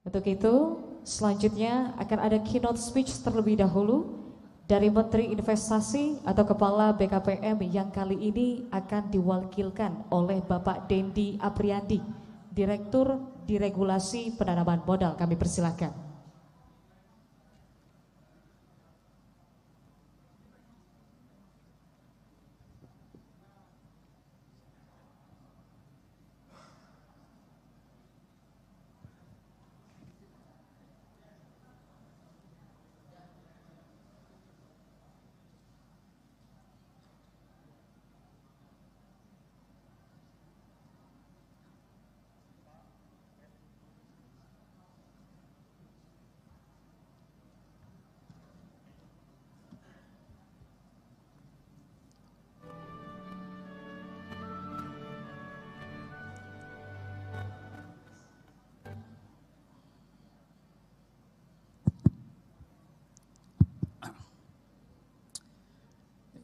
Untuk itu, selanjutnya akan ada keynote speech terlebih dahulu dari Menteri Investasi atau Kepala BKPM yang kali ini akan diwakilkan oleh Bapak Dendi Apriandi, Direktur Diregulasi Penanaman Modal. Kami persilahkan.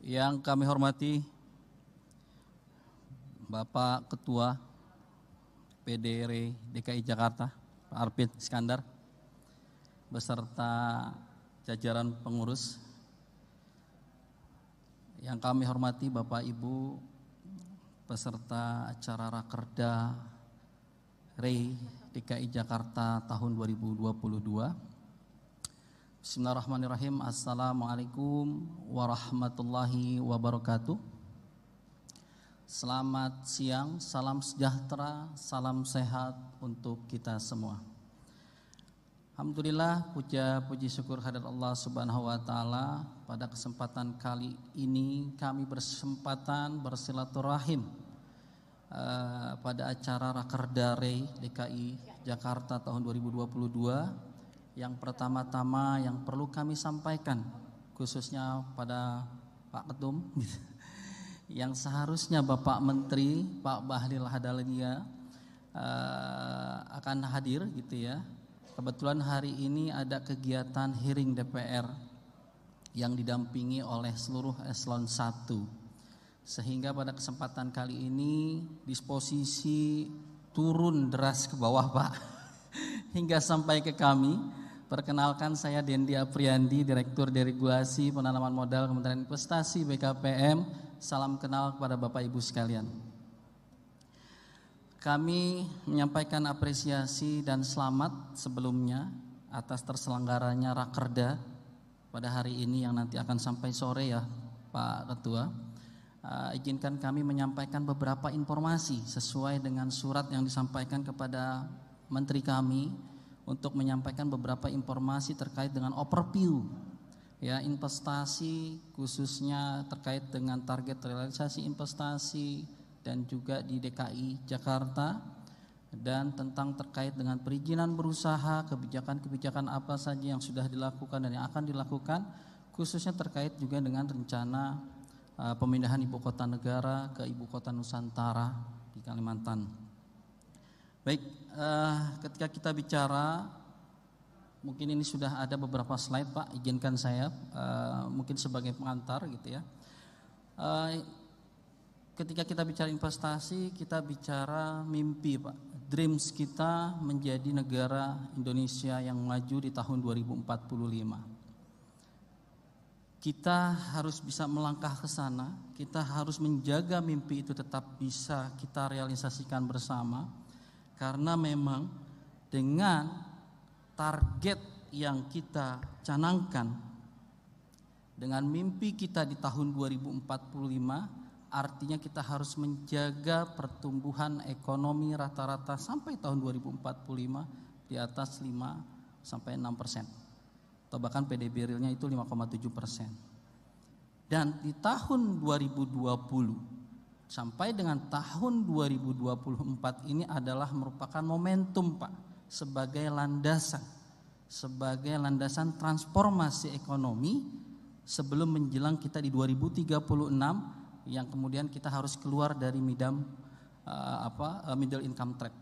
Yang kami hormati Bapak Ketua PDRI DKI Jakarta, Pak Arfin Iskandar, beserta jajaran pengurus. Yang kami hormati Bapak Ibu peserta acara Rakerda REI DKI Jakarta tahun 2022. Bismillahirrahmanirrahim. Assalamualaikum warahmatullahi wabarakatuh. Selamat siang, salam sejahtera, salam sehat untuk kita semua. Alhamdulillah, puji syukur hadirat Allah Subhanahu wa taala. Pada kesempatan kali ini kami berkesempatan bersilaturahim pada acara Rakerda REI DKI Jakarta tahun 2022. Yang pertama-tama yang perlu kami sampaikan khususnya pada Pak Ketum yang seharusnya Bapak Menteri Pak Bahlil Lahadalia akan hadir gitu ya. Kebetulan hari ini ada kegiatan hearing DPR yang didampingi oleh seluruh eselon 1. Sehingga pada kesempatan kali ini disposisi turun deras ke bawah Pak hingga sampai ke kami. Perkenalkan, saya Dendi Apriandi, Direktur Deregulasi Penanaman Modal Kementerian Investasi BKPM. Salam kenal kepada Bapak Ibu sekalian. Kami menyampaikan apresiasi dan selamat sebelumnya atas terselenggaranya Rakerda pada hari ini yang nanti akan sampai sore ya Pak Ketua. Izinkan kami menyampaikan beberapa informasi sesuai dengan surat yang disampaikan kepada Menteri kami untuk menyampaikan beberapa informasi terkait dengan overview ya investasi, khususnya terkait dengan target realisasi investasi dan juga di DKI Jakarta, dan tentang terkait dengan perizinan berusaha, kebijakan-kebijakan apa saja yang sudah dilakukan dan yang akan dilakukan, khususnya terkait juga dengan rencana pemindahan ibu kota negara ke ibu kota Nusantara di Kalimantan. Baik, ketika kita bicara, mungkin ini sudah ada beberapa slide Pak, izinkan saya mungkin sebagai pengantar gitu ya. Ketika kita bicara investasi, kita bicara mimpi Pak, dreams kita menjadi negara Indonesia yang maju di tahun 2045. Kita harus bisa melangkah ke sana, kita harus menjaga mimpi itu tetap bisa kita realisasikan bersama. Karena memang dengan target yang kita canangkan, dengan mimpi kita di tahun 2045, artinya kita harus menjaga pertumbuhan ekonomi rata-rata sampai tahun 2045 di atas 5-6%, atau bahkan PDB realnya itu 5,7%. Dan di tahun 2020 sampai dengan tahun 2024 ini adalah merupakan momentum Pak, sebagai landasan transformasi ekonomi sebelum menjelang kita di 2036 yang kemudian kita harus keluar dari middle income trap.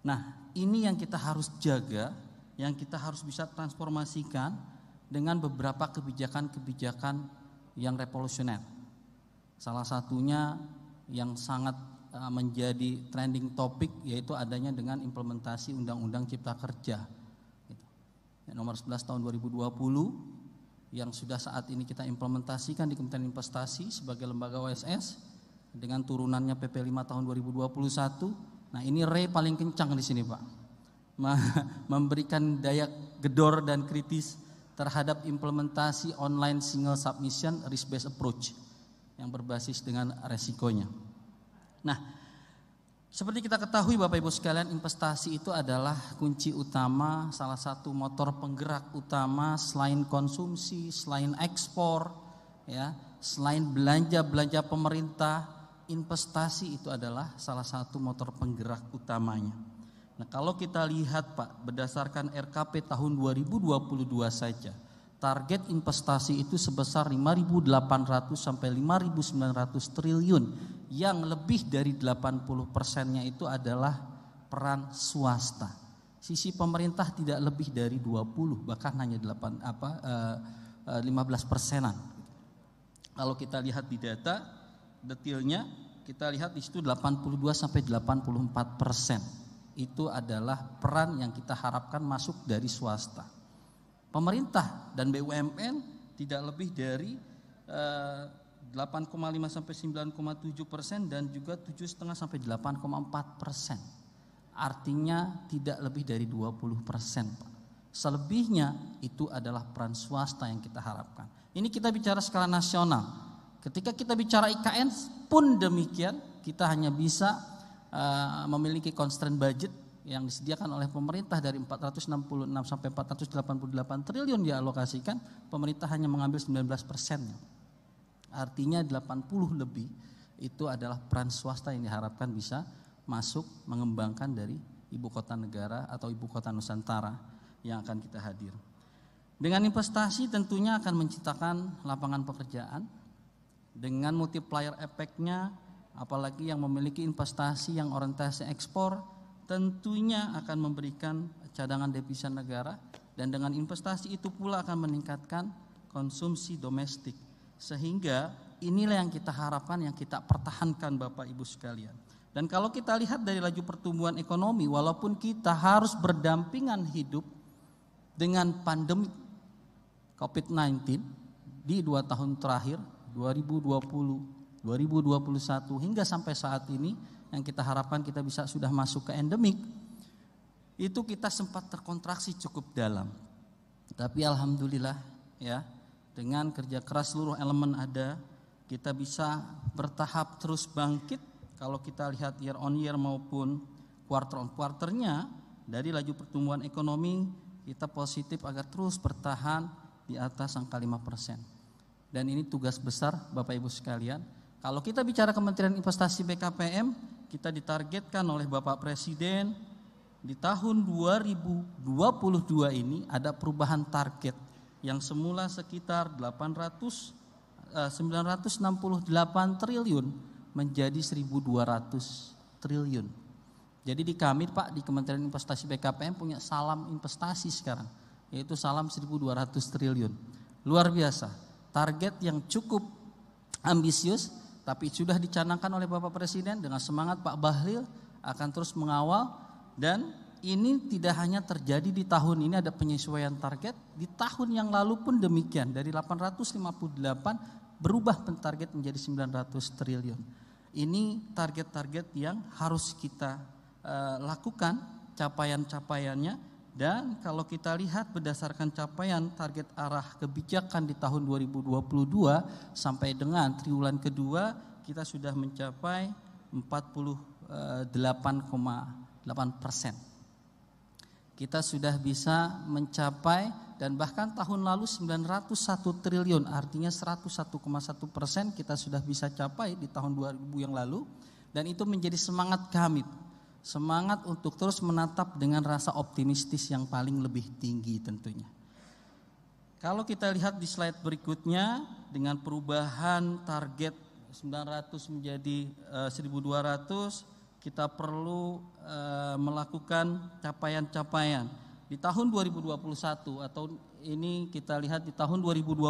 Nah, ini yang kita harus jaga, yang kita harus bisa transformasikan dengan beberapa kebijakan-kebijakan yang revolusioner. Salah satunya yang sangat menjadi trending topik, yaitu adanya dengan implementasi Undang-Undang Cipta Kerja gitu. Nomor 11 tahun 2020 yang sudah saat ini kita implementasikan di Kementerian Investasi sebagai lembaga OSS dengan turunannya PP 5 tahun 2021. Nah, ini paling kencang di sini, Pak. Memberikan daya gedor dan kritis terhadap implementasi online single submission risk based approach yang berbasis dengan resikonya. Nah, seperti kita ketahui Bapak Ibu sekalian, investasi itu adalah kunci utama, salah satu motor penggerak utama selain konsumsi, selain ekspor, ya, selain belanja pemerintah, investasi itu adalah salah satu motor penggerak utamanya. Nah, kalau kita lihat Pak, berdasarkan RKP tahun 2022 saja, target investasi itu sebesar 5.800 sampai 5.900 triliun, yang lebih dari 80%-nya itu adalah peran swasta. Sisi pemerintah tidak lebih dari 20, bahkan hanya 15%-an. Kalau kita lihat di data detailnya, kita lihat di situ 82 sampai 84%. Itu adalah peran yang kita harapkan masuk dari swasta. Pemerintah dan BUMN tidak lebih dari 8,5 sampai 9,7% dan juga 7,5 sampai 8,4%. Artinya tidak lebih dari 20%, Pak. Selebihnya itu adalah peran swasta yang kita harapkan. Ini kita bicara skala nasional. Ketika kita bicara IKN pun demikian, kita hanya bisa memiliki constraint budget yang disediakan oleh pemerintah dari 466 sampai 488 triliun dialokasikan, pemerintah hanya mengambil 19%-nya. Artinya 80 lebih itu adalah peran swasta yang diharapkan bisa masuk mengembangkan dari ibu kota negara atau ibu kota Nusantara yang akan kita hadir. Dengan investasi tentunya akan menciptakan lapangan pekerjaan, dengan multiplier efeknya. Apalagi yang memiliki investasi yang orientasi ekspor tentunya akan memberikan cadangan devisa negara, dan dengan investasi itu pula akan meningkatkan konsumsi domestik. Sehingga inilah yang kita harapkan, yang kita pertahankan Bapak Ibu sekalian. Dan kalau kita lihat dari laju pertumbuhan ekonomi, walaupun kita harus berdampingan hidup dengan pandemi COVID-19 di 2 tahun terakhir 2020 2021 hingga sampai saat ini, yang kita harapkan kita bisa sudah masuk ke endemik, itu kita sempat terkontraksi cukup dalam. Tapi alhamdulillah ya, dengan kerja keras seluruh elemen ada, kita bisa bertahap terus bangkit. Kalau kita lihat year on year maupun quarter on quarternya, dari laju pertumbuhan ekonomi kita positif agar terus bertahan di atas angka 5%. Dan ini tugas besar Bapak Ibu sekalian. Kalau kita bicara Kementerian Investasi BKPM, kita ditargetkan oleh Bapak Presiden di tahun 2022 ini ada perubahan target yang semula sekitar 968 triliun menjadi 1.200 triliun. Jadi di kami Pak, di Kementerian Investasi BKPM punya salam investasi sekarang, yaitu salam 1.200 triliun. Luar biasa, target yang cukup ambisius, tapi sudah dicanangkan oleh Bapak Presiden dengan semangat Pak Bahlil akan terus mengawal. Dan ini tidak hanya terjadi di tahun ini ada penyesuaian target, di tahun yang lalu pun demikian, dari 858 berubah pentarget menjadi 900 triliun. Ini target-target yang harus kita lakukan capaian-capaiannya. Dan kalau kita lihat berdasarkan capaian target arah kebijakan di tahun 2022 sampai dengan triwulan kedua, kita sudah mencapai 48,8%. Kita sudah bisa mencapai, dan bahkan tahun lalu 901 triliun, artinya 101,1% kita sudah bisa capai di tahun 2000 yang lalu. Dan itu menjadi semangat kami, semangat untuk terus menatap dengan rasa optimistis yang paling lebih tinggi tentunya. Kalau kita lihat di slide berikutnya, dengan perubahan target 900 menjadi 1.200, kita perlu melakukan capaian-capaian. Di tahun 2021 atau ini kita lihat di tahun 2022,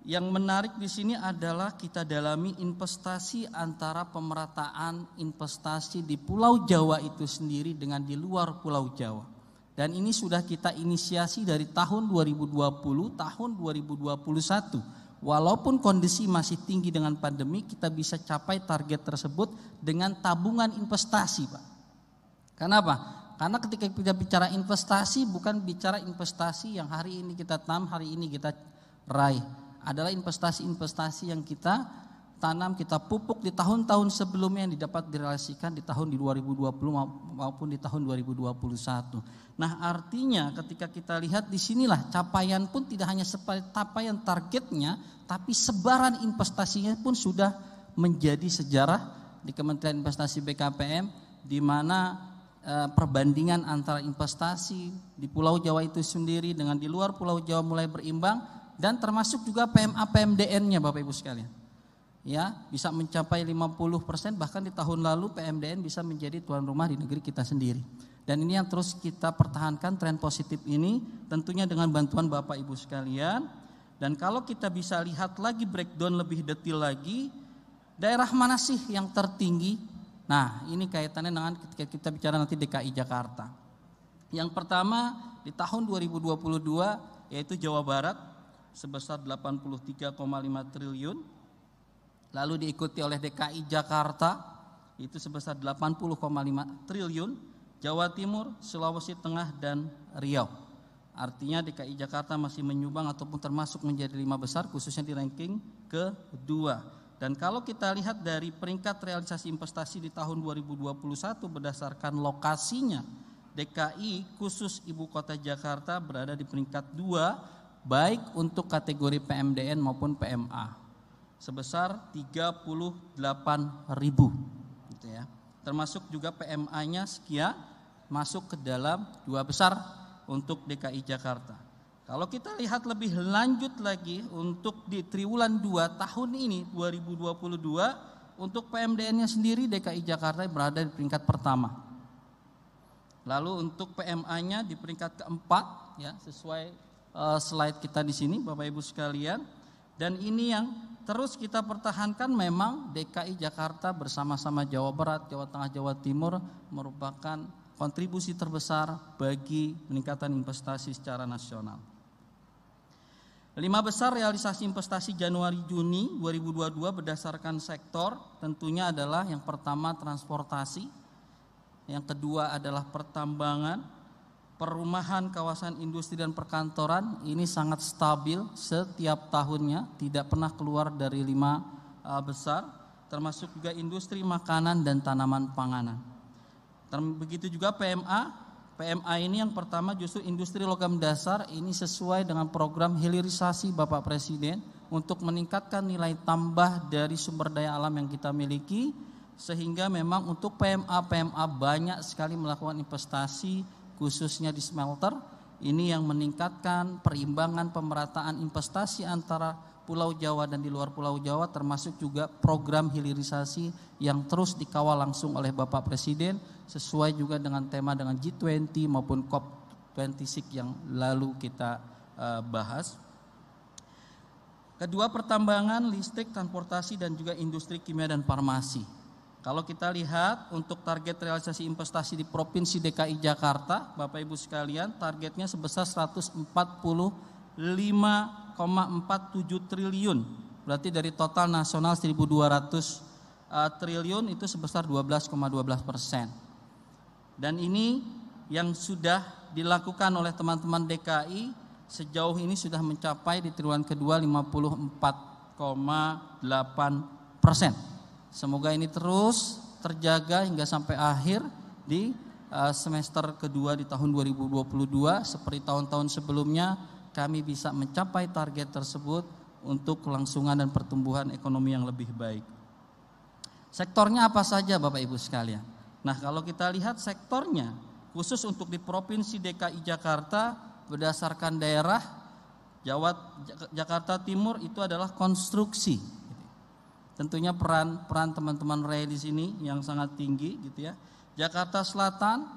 Yang menarik di sini adalah kita dalami investasi antara pemerataan investasi di Pulau Jawa itu sendiri dengan di luar Pulau Jawa. Dan ini sudah kita inisiasi dari tahun 2020, tahun 2021. Walaupun kondisi masih tinggi dengan pandemi, kita bisa capai target tersebut dengan tabungan investasi, Pak. Kenapa? Karena ketika kita bicara investasi, bukan bicara investasi yang hari ini kita tanam, hari ini kita raih. Adalah investasi-investasi yang kita tanam, kita pupuk di tahun-tahun sebelumnya yang didapat direalisasikan di tahun 2020 maupun di tahun 2021. Nah, artinya ketika kita lihat di sinilah capaian pun tidak hanya capaian targetnya, tapi sebaran investasinya pun sudah menjadi sejarah di Kementerian Investasi BKPM, di mana perbandingan antara investasi di Pulau Jawa itu sendiri dengan di luar Pulau Jawa mulai berimbang. Dan termasuk juga PMA PMDN-nya Bapak Ibu sekalian. Ya, bisa mencapai 50%, bahkan di tahun lalu PMDN bisa menjadi tuan rumah di negeri kita sendiri. Dan ini yang terus kita pertahankan tren positif ini tentunya dengan bantuan Bapak Ibu sekalian. Dan kalau kita bisa lihat lagi breakdown lebih detail lagi, daerah mana sih yang tertinggi? Nah, ini kaitannya dengan ketika kita bicara nanti DKI Jakarta. Yang pertama di tahun 2022 yaitu Jawa Barat sebesar 83,5 triliun, lalu diikuti oleh DKI Jakarta itu sebesar 80,5 triliun, Jawa Timur, Sulawesi Tengah, dan Riau. Artinya DKI Jakarta masih menyumbang ataupun termasuk menjadi 5 besar khususnya di ranking kedua. Dan kalau kita lihat dari peringkat realisasi investasi di tahun 2021 berdasarkan lokasinya, DKI khusus Ibu Kota Jakarta berada di peringkat 2 baik untuk kategori PMDN maupun PMA sebesar 38.000 gitu ya. Termasuk juga PMA-nya sekian masuk ke dalam 2 besar untuk DKI Jakarta. Kalau kita lihat lebih lanjut lagi untuk di triwulan 2 tahun ini 2022 untuk PMDN-nya sendiri DKI Jakarta berada di peringkat pertama. Lalu untuk PMA-nya di peringkat keempat ya, sesuai slide kita di sini Bapak Ibu sekalian. Dan ini yang terus kita pertahankan, memang DKI Jakarta bersama-sama Jawa Barat, Jawa Tengah, Jawa Timur merupakan kontribusi terbesar bagi peningkatan investasi secara nasional. 5 besar realisasi investasi Januari-Juni 2022 berdasarkan sektor tentunya adalah yang pertama transportasi, yang kedua adalah pertambangan, perumahan, kawasan industri dan perkantoran. Ini sangat stabil setiap tahunnya, tidak pernah keluar dari 5 besar, termasuk juga industri makanan dan tanaman panganan. Begitu juga PMA. PMA ini yang pertama justru industri logam dasar, ini sesuai dengan program hilirisasi Bapak Presiden untuk meningkatkan nilai tambah dari sumber daya alam yang kita miliki, sehingga memang untuk PMA banyak sekali melakukan investasi khususnya di smelter. Ini yang meningkatkan perimbangan pemerataan investasi antara Pulau Jawa dan di luar Pulau Jawa, termasuk juga program hilirisasi yang terus dikawal langsung oleh Bapak Presiden sesuai juga dengan tema dengan G20 maupun COP26 yang lalu kita bahas. Kedua, pertambangan, listrik, transportasi dan juga industri kimia dan farmasi. Kalau kita lihat untuk target realisasi investasi di Provinsi DKI Jakarta, Bapak Ibu sekalian, targetnya sebesar 145,47 triliun. Berarti dari total nasional 1.200 triliun itu sebesar 12,12%. Dan ini yang sudah dilakukan oleh teman-teman DKI sejauh ini sudah mencapai di triwulan kedua 54,8%. Semoga ini terus terjaga hingga sampai akhir di semester kedua di tahun 2022. Seperti tahun-tahun sebelumnya, kami bisa mencapai target tersebut untuk kelangsungan dan pertumbuhan ekonomi yang lebih baik. Sektornya apa saja Bapak Ibu sekalian? Nah, kalau kita lihat sektornya khusus untuk di Provinsi DKI Jakarta berdasarkan daerah Jakarta Timur itu adalah konstruksi. Tentunya peran teman-teman Ray di sini yang sangat tinggi gitu ya. Jakarta Selatan,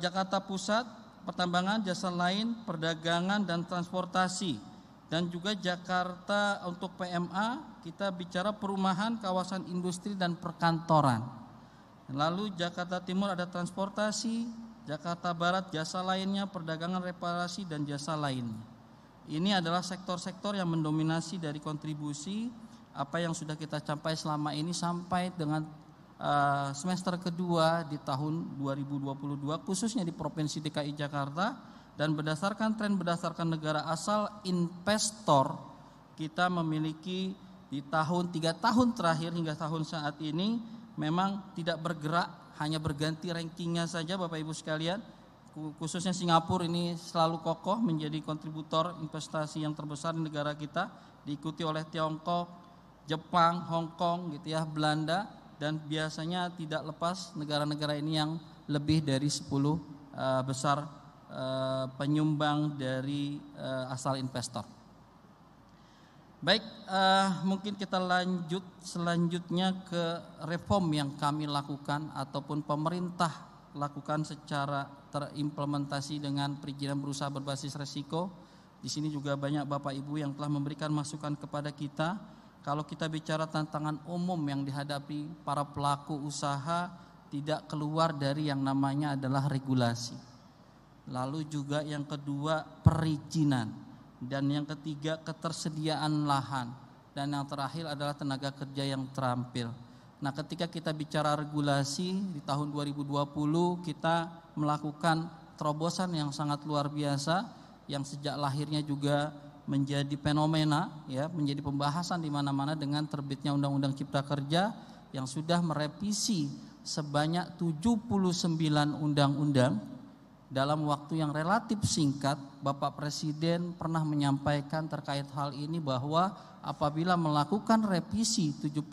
Jakarta Pusat, pertambangan, jasa lain, perdagangan dan transportasi. Dan juga Jakarta untuk PMA kita bicara perumahan, kawasan industri dan perkantoran. Lalu Jakarta Timur ada transportasi, Jakarta Barat jasa lainnya, perdagangan, reparasi dan jasa lainnya. Ini adalah sektor-sektor yang mendominasi dari kontribusi apa yang sudah kita capai selama ini sampai dengan semester kedua di tahun 2022 khususnya di Provinsi DKI Jakarta. Dan berdasarkan tren berdasarkan negara asal investor, kita memiliki di 3 tahun terakhir hingga tahun saat ini memang tidak bergerak, hanya berganti rankingnya saja Bapak Ibu sekalian. Khususnya Singapura ini selalu kokoh menjadi kontributor investasi yang terbesar di negara kita, diikuti oleh Tiongkok, Jepang, Hong Kong gitu ya, Belanda, dan biasanya tidak lepas negara-negara ini yang lebih dari 10 besar penyumbang dari asal investor. Baik, mungkin kita lanjut selanjutnya ke reform yang kami lakukan ataupun pemerintah lakukan secara terimplementasi dengan perizinan berusaha berbasis resiko. Di sini juga banyak Bapak Ibu yang telah memberikan masukan kepada kita. Kalau kita bicara tantangan umum yang dihadapi para pelaku usaha, tidak keluar dari yang namanya adalah regulasi. Lalu juga yang kedua perizinan, dan yang ketiga ketersediaan lahan, dan yang terakhir adalah tenaga kerja yang terampil. Nah, ketika kita bicara regulasi di tahun 2020 kita melakukan terobosan yang sangat luar biasa yang sejak lahirnya juga menjadi fenomena ya, menjadi pembahasan di mana-mana dengan terbitnya Undang-Undang Cipta Kerja yang sudah merevisi sebanyak 79 undang-undang. Dalam waktu yang relatif singkat, Bapak Presiden pernah menyampaikan terkait hal ini bahwa apabila melakukan revisi 79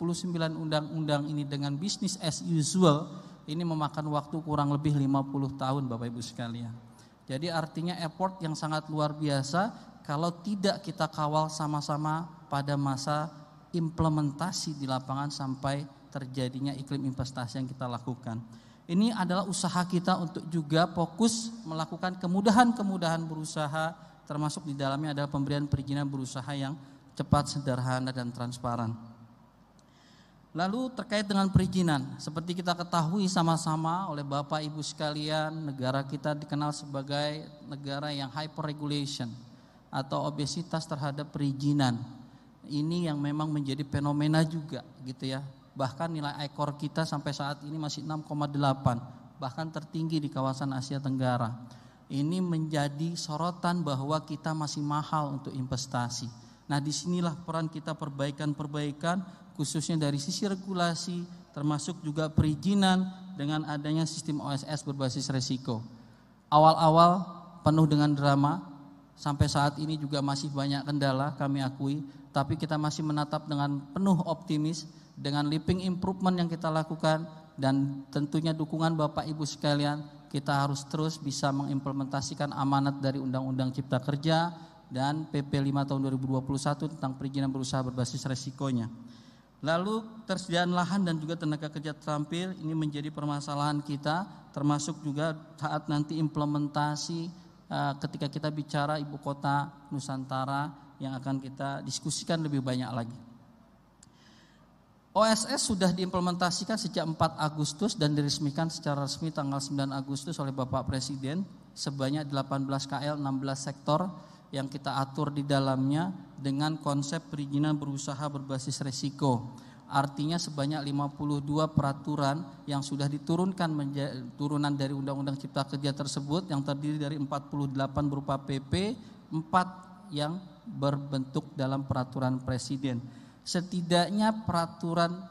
undang-undang ini dengan business as usual, ini memakan waktu kurang lebih 50 tahun Bapak Ibu sekalian. Jadi artinya effort yang sangat luar biasa kalau tidak kita kawal sama-sama pada masa implementasi di lapangan sampai terjadinya iklim investasi yang kita lakukan. Ini adalah usaha kita untuk juga fokus melakukan kemudahan-kemudahan berusaha, termasuk di dalamnya adalah pemberian perizinan berusaha yang cepat, sederhana dan transparan. Lalu terkait dengan perizinan, seperti kita ketahui sama-sama oleh Bapak Ibu sekalian, negara kita dikenal sebagai negara yang hyper regulation atau obesitas terhadap perizinan. Ini yang memang menjadi fenomena juga gitu ya. Bahkan nilai ekor kita sampai saat ini masih 6,8, bahkan tertinggi di kawasan Asia Tenggara. Ini menjadi sorotan bahwa kita masih mahal untuk investasi. Nah, disinilah peran kita perbaikan khususnya dari sisi regulasi, termasuk juga perizinan dengan adanya sistem OSS berbasis resiko. Awal-awal penuh dengan drama, sampai saat ini juga masih banyak kendala kami akui, tapi kita masih menatap dengan penuh optimis dengan living improvement yang kita lakukan dan tentunya dukungan Bapak Ibu sekalian, kita harus terus bisa mengimplementasikan amanat dari Undang-Undang Cipta Kerja dan PP 5 tahun 2021 tentang perizinan berusaha berbasis resikonya. Lalu tersediaan lahan dan juga tenaga kerja terampil ini menjadi permasalahan kita, termasuk juga saat nanti implementasi ketika kita bicara ibu kota Nusantara yang akan kita diskusikan lebih banyak lagi. OSS sudah diimplementasikan sejak 4 Agustus dan diresmikan secara resmi tanggal 9 Agustus oleh Bapak Presiden sebanyak 18 KL 16 sektor yang kita atur di dalamnya dengan konsep perizinan berusaha berbasis resiko. Artinya sebanyak 52 peraturan yang sudah diturunkan turunan dari Undang-Undang Cipta Kerja tersebut yang terdiri dari 48 berupa PP, 4 yang berbentuk dalam peraturan Presiden. Setidaknya peraturan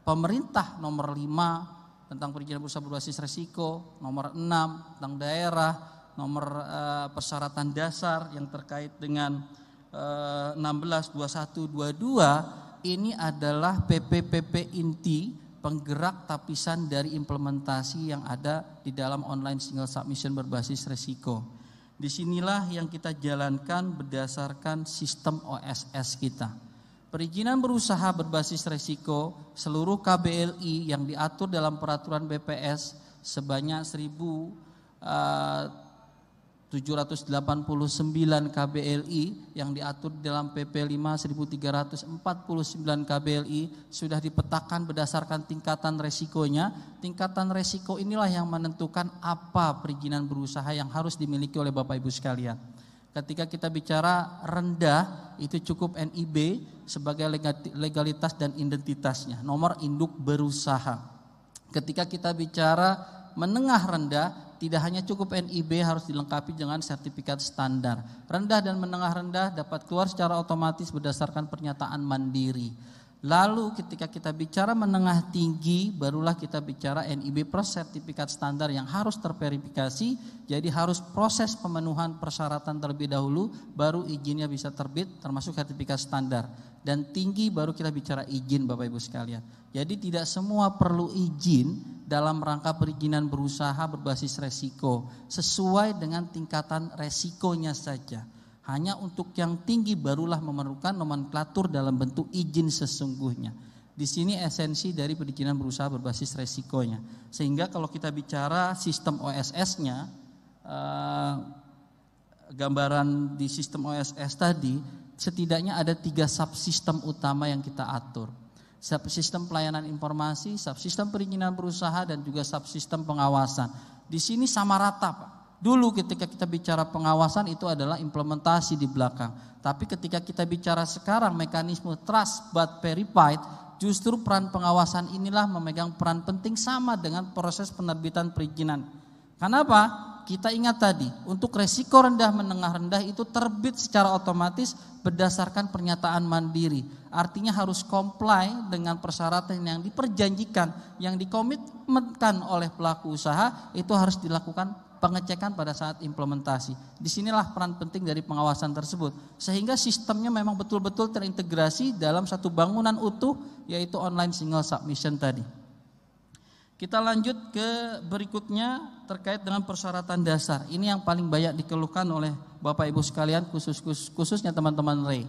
pemerintah nomor 5 tentang perizinan berusaha berbasis resiko, nomor 6 tentang daerah, nomor persyaratan dasar yang terkait dengan 16, 21, 22 ini adalah PP-PP inti penggerak tapisan dari implementasi yang ada di dalam online single submission berbasis resiko. Disinilah yang kita jalankan berdasarkan sistem OSS kita. Perizinan berusaha berbasis resiko seluruh KBLI yang diatur dalam peraturan BPS sebanyak 1.300 789 KBLI yang diatur dalam PP 5 1349 KBLI sudah dipetakan berdasarkan tingkatan resikonya. Tingkatan resiko inilah yang menentukan apa perizinan berusaha yang harus dimiliki oleh Bapak Ibu sekalian. Ketika kita bicara rendah, itu cukup NIB sebagai legalitas dan identitasnya, nomor induk berusaha. Ketika kita bicara menengah rendah, tidak hanya cukup NIB, harus dilengkapi dengan sertifikat standar. Rendah dan menengah rendah dapat keluar secara otomatis berdasarkan pernyataan mandiri. Lalu ketika kita bicara menengah tinggi, barulah kita bicara NIB plus sertifikat standar yang harus terverifikasi. Jadi harus proses pemenuhan persyaratan terlebih dahulu, baru izinnya bisa terbit termasuk sertifikat standar. Dan tinggi baru kita bicara izin Bapak Ibu sekalian. Jadi tidak semua perlu izin dalam rangka perizinan berusaha berbasis resiko, sesuai dengan tingkatan resikonya saja. Hanya untuk yang tinggi barulah memerlukan nomenklatur dalam bentuk izin sesungguhnya. Di sini esensi dari perizinan berusaha berbasis resikonya. Sehingga kalau kita bicara sistem OSS-nya, gambaran di sistem OSS tadi, setidaknya ada 3 subsistem utama yang kita atur. Subsistem pelayanan informasi, subsistem perizinan berusaha, dan juga subsistem pengawasan. Di sini sama rata Pak. Dulu ketika kita bicara pengawasan itu adalah implementasi di belakang. Tapi ketika kita bicara sekarang mekanisme trust but verified, justru peran pengawasan inilah memegang peran penting sama dengan proses penerbitan perizinan. Kenapa? Kita ingat tadi, untuk resiko rendah menengah rendah itu terbit secara otomatis berdasarkan pernyataan mandiri. Artinya harus comply dengan persyaratan yang diperjanjikan, yang dikomitmenkan oleh pelaku usaha, itu harus dilakukan pengecekan pada saat implementasi. Disinilah peran penting dari pengawasan tersebut. Sehingga sistemnya memang betul-betul terintegrasi dalam satu bangunan utuh, yaitu online single submission tadi. Kita lanjut ke berikutnya terkait dengan persyaratan dasar. Ini yang paling banyak dikeluhkan oleh Bapak Ibu sekalian, khususnya teman-teman REI.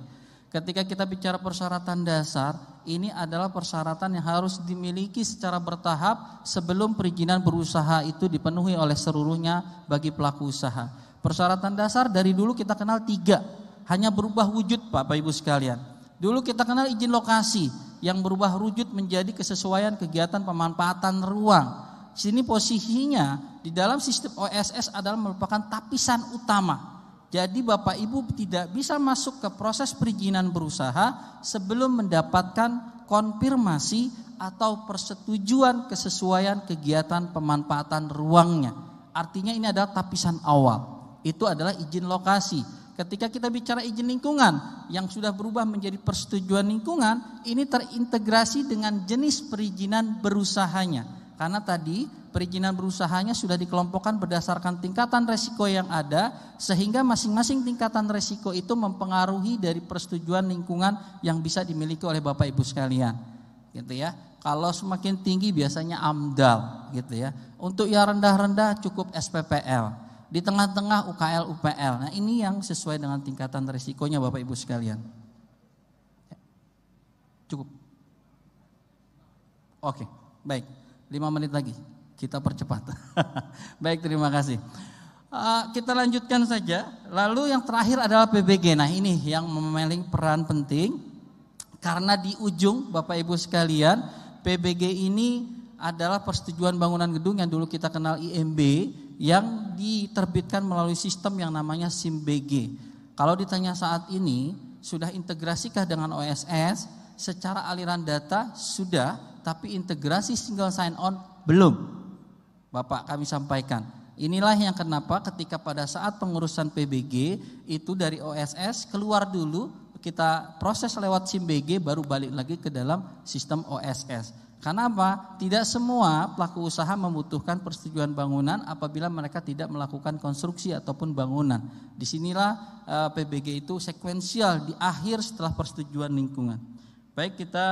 Ketika kita bicara persyaratan dasar, ini adalah persyaratan yang harus dimiliki secara bertahap sebelum perizinan berusaha itu dipenuhi oleh seluruhnya bagi pelaku usaha. Persyaratan dasar dari dulu kita kenal 3, hanya berubah wujud Bapak Ibu sekalian. Dulu kita kenal izin lokasi yang berubah wujud menjadi kesesuaian kegiatan pemanfaatan ruang. Sini posisinya di dalam sistem OSS adalah merupakan tapisan utama. Jadi Bapak Ibu tidak bisa masuk ke proses perizinan berusaha sebelum mendapatkan konfirmasi atau persetujuan kesesuaian kegiatan pemanfaatan ruangnya. Artinya ini adalah tapisan awal. Itu adalah izin lokasi. Ketika kita bicara izin lingkungan yang sudah berubah menjadi persetujuan lingkungan, ini terintegrasi dengan jenis perizinan berusahanya. Karena tadi perizinan berusahanya sudah dikelompokkan berdasarkan tingkatan resiko yang ada, sehingga masing-masing tingkatan resiko itu mempengaruhi dari persetujuan lingkungan yang bisa dimiliki oleh Bapak Ibu sekalian. Gitu ya. Kalau semakin tinggi biasanya AMDAL gitu ya. Untuk yang rendah-rendah cukup SPPL. Di tengah-tengah UKL UPL. Nah, ini yang sesuai dengan tingkatan resikonya Bapak Ibu sekalian. Cukup. Oke, baik. 5 menit lagi, kita percepat. Baik, terima kasih. Kita lanjutkan saja. Lalu yang terakhir adalah PBG. Nah, ini yang memiliki peran penting. Karena di ujung Bapak Ibu sekalian, PBG ini adalah persetujuan bangunan gedung yang dulu kita kenal IMB, yang diterbitkan melalui sistem yang namanya SIMBG. Kalau ditanya saat ini, sudah integrasikah dengan OSS? Secara aliran data sudah, tapi integrasi single sign on belum. Bapak kami sampaikan. Inilah yang kenapa ketika pada saat pengurusan PBG itu dari OSS keluar dulu, kita proses lewat SIMBG baru balik lagi ke dalam sistem OSS. Karena apa? Tidak semua pelaku usaha membutuhkan persetujuan bangunan apabila mereka tidak melakukan konstruksi ataupun bangunan. Disinilah PBG itu sekuensial di akhir setelah persetujuan lingkungan. Baik, kita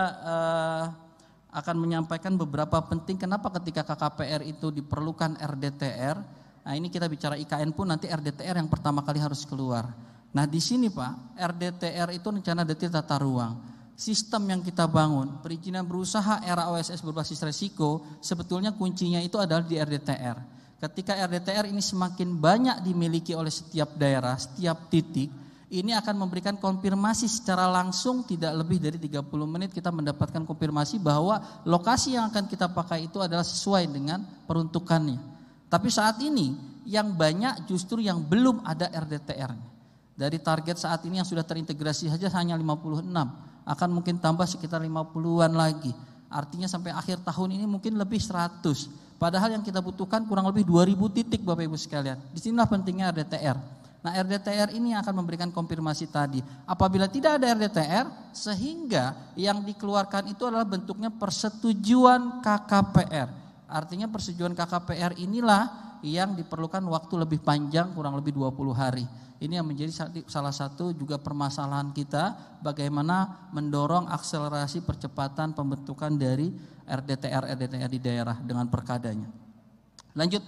akan menyampaikan beberapa penting kenapa ketika KKPR itu diperlukan RDTR. Nah, ini kita bicara IKN pun nanti RDTR yang pertama kali harus keluar. Nah, di sini Pak, RDTR itu rencana detail tata ruang. Sistem yang kita bangun, perizinan berusaha era OSS berbasis resiko, sebetulnya kuncinya itu adalah di RDTR. ketika RDTR ini semakin banyak dimiliki oleh setiap daerah, setiap titik, ini akan memberikan konfirmasi secara langsung, tidak lebih dari 30 menit kita mendapatkan konfirmasi bahwa lokasi yang akan kita pakai itu adalah sesuai dengan peruntukannya. Tapi saat ini yang banyak justru yang belum ada RDTR-nya. Dari target saat ini yang sudah terintegrasi saja hanya 56, akan mungkin tambah sekitar 50-an lagi. Artinya sampai akhir tahun ini mungkin lebih 100. Padahal yang kita butuhkan kurang lebih 2000 titik Bapak Ibu sekalian. Disinilah pentingnya RDTR. Nah, RDTR ini akan memberikan konfirmasi tadi. Apabila tidak ada RDTR, sehingga yang dikeluarkan itu adalah bentuknya persetujuan KKPR. Artinya persetujuan KKPR inilah yang diperlukan waktu lebih panjang, kurang lebih 20 hari. Ini yang menjadi salah satu juga permasalahan kita, bagaimana mendorong akselerasi percepatan pembentukan dari RDTR di daerah dengan perkadanya. Lanjut,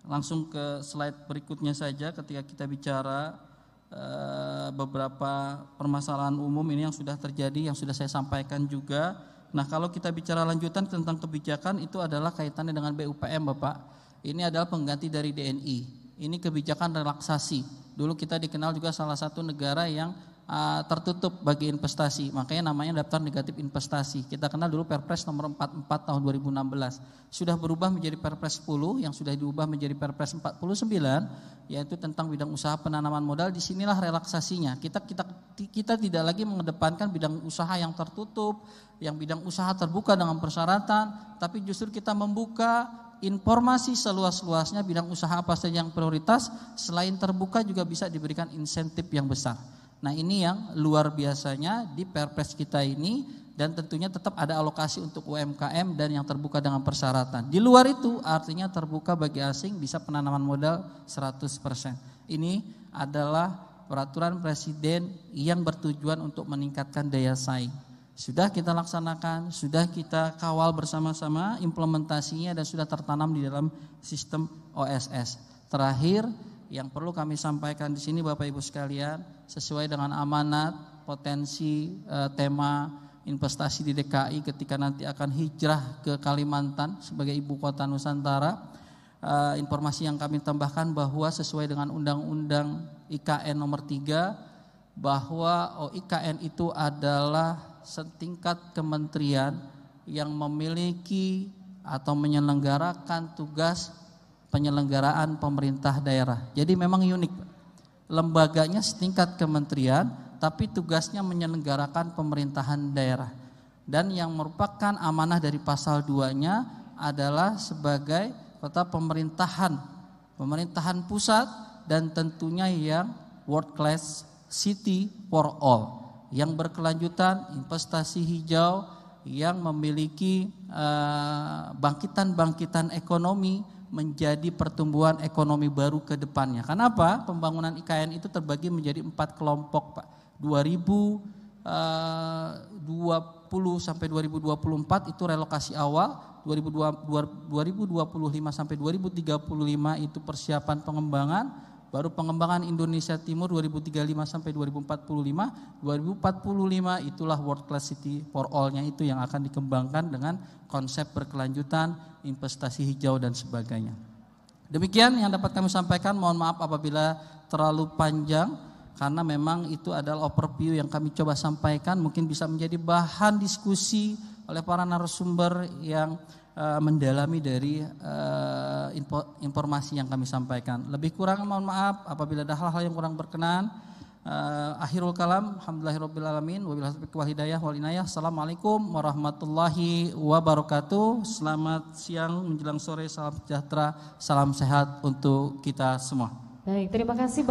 langsung ke slide berikutnya saja. Ketika kita bicara beberapa permasalahan umum ini yang sudah terjadi, yang sudah saya sampaikan juga. Nah, kalau kita bicara lanjutan tentang kebijakan, itu adalah kaitannya dengan BUPM Bapak. Ini adalah pengganti dari DNI. Ini kebijakan relaksasi. Dulu kita dikenal juga salah satu negara yang tertutup bagi investasi. Makanya namanya daftar negatif investasi. Kita kenal dulu Perpres nomor 44 tahun 2016. Sudah berubah menjadi Perpres 10 yang sudah diubah menjadi Perpres 49, yaitu tentang bidang usaha penanaman modal. Disinilah relaksasinya. Kita tidak lagi mengedepankan bidang usaha yang tertutup, yang bidang usaha terbuka dengan persyaratan, tapi justru kita membuka informasi seluas-luasnya bidang usaha apa saja yang prioritas, selain terbuka juga bisa diberikan insentif yang besar. Nah, ini yang luar biasanya di Perpres kita ini, dan tentunya tetap ada alokasi untuk UMKM dan yang terbuka dengan persyaratan. Di luar itu artinya terbuka bagi asing, bisa penanaman modal 100%. Ini adalah peraturan presiden yang bertujuan untuk meningkatkan daya saing. Sudah kita laksanakan, sudah kita kawal bersama-sama implementasinya dan sudah tertanam di dalam sistem OSS. Terakhir, yang perlu kami sampaikan di sini Bapak Ibu sekalian, sesuai dengan amanat, potensi, tema investasi di DKI ketika nanti akan hijrah ke Kalimantan sebagai ibu kota Nusantara. Informasi yang kami tambahkan bahwa sesuai dengan Undang-Undang IKN nomor 3, bahwa IKN itu adalah setingkat kementerian yang memiliki atau menyelenggarakan tugas penyelenggaraan pemerintah daerah. Jadi memang unik. Lembaganya setingkat kementerian, tapi tugasnya menyelenggarakan pemerintahan daerah. Dan yang merupakan amanah dari pasal 2-nya adalah sebagai kota pemerintahan pusat, dan tentunya yang world class city for all, yang berkelanjutan, investasi hijau, yang memiliki bangkitan-bangkitan ekonomi, menjadi pertumbuhan ekonomi baru ke depannya. Kenapa? Pembangunan IKN itu terbagi menjadi 4 kelompok Pak. 2020 sampai 2024 itu relokasi awal, 2025 sampai 2035 itu persiapan pengembangan, baru pengembangan Indonesia Timur 2035 sampai 2045, 2045 itulah World Class City for All-nya itu yang akan dikembangkan dengan konsep berkelanjutan, investasi hijau dan sebagainya. Demikian yang dapat kami sampaikan, mohon maaf apabila terlalu panjang karena memang itu adalah overview yang kami coba sampaikan, mungkin bisa menjadi bahan diskusi oleh para narasumber yang mendalami dari informasi yang kami sampaikan. Lebih kurang mohon maaf apabila ada hal-hal yang kurang berkenan. Akhirul kalam, alhamdulillahirabbil alamin, wabillahi taufiq wal hidayah wal inayah. Assalamualaikum warahmatullahi wabarakatuh. Selamat siang menjelang sore, salam sejahtera, salam sehat untuk kita semua. Baik, terima kasih.